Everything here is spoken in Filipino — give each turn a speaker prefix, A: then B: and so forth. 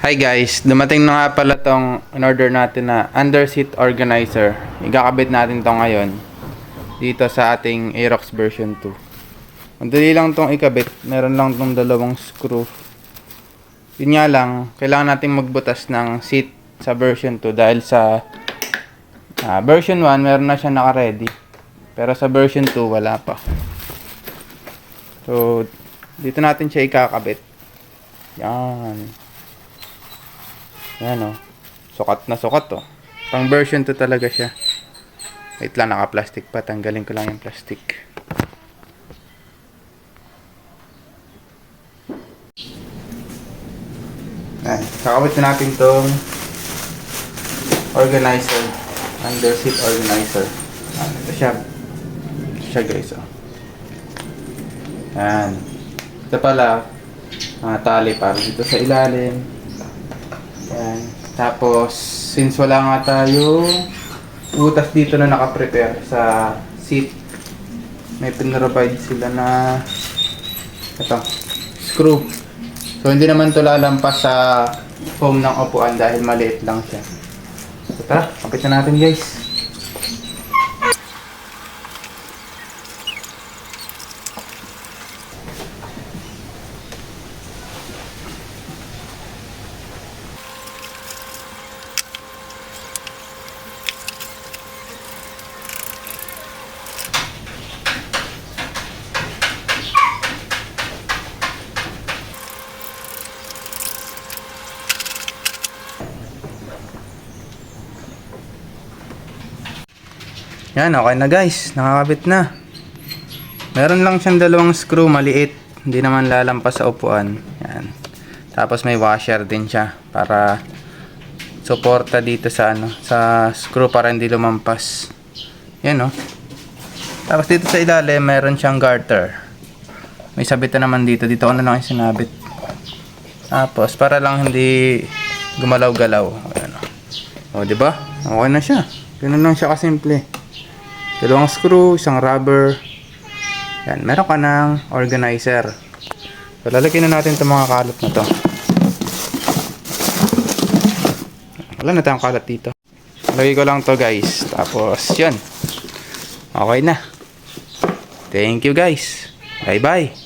A: Hi guys, dumating na nga pala tong in-order natin na underseat organizer. Igakabit natin to ngayon dito sa ating Aerox version 2. Madali lang tong ikabit, meron lang tong dalawang screw. Yun nga lang, kailangan nating magbutas ng seat sa version 2 dahil sa version 1 meron na siya naka-ready. Pero sa version 2 wala pa. So, dito natin siya ikakabit. Yan. Yan o. Sukat na sukat o. Pang version 2 talaga siya. Wait lang, naka-plastic pa. Tanggalin ko lang yung plastic. Yan. Kakabit na natin tong organizer. Under seat organizer. Yan. Ito siya. Ito siya guys o. Yan. Ito pala. Mga tali para dito sa ilalim. Yan. Tapos, since wala nga tayo butas dito na naka-prepare sa seat, may pinrovide sila na ito, screw. So, hindi naman ito lalampas sa foam ng upuan dahil maliit lang siya. So, tara, kapit na natin guys. Yan, okay na guys. Nakakabit na. Meron lang siyang dalawang screw maliit. Hindi naman lalampas sa upuan. Yan. Tapos may washer din siya para suporta dito sa sa screw para hindi lumampas. Yan oh. Tapos dito sa ilalim meron siyang garter. May sabitan naman dito. Dito ko na lang yung sinabit. Tapos para lang hindi gumalaw-galaw. Ayan oh. Oh, di ba? Okay na siya. Ganun lang siya kasimple. Dalawang screw, isang rubber. Yan, meron ka ng organizer. So, lalagyan na natin itong mga kalat na to. Wala na tayong kalat dito. Lagay ko lang to guys. Tapos, yun. Okay na. Thank you guys. Bye bye.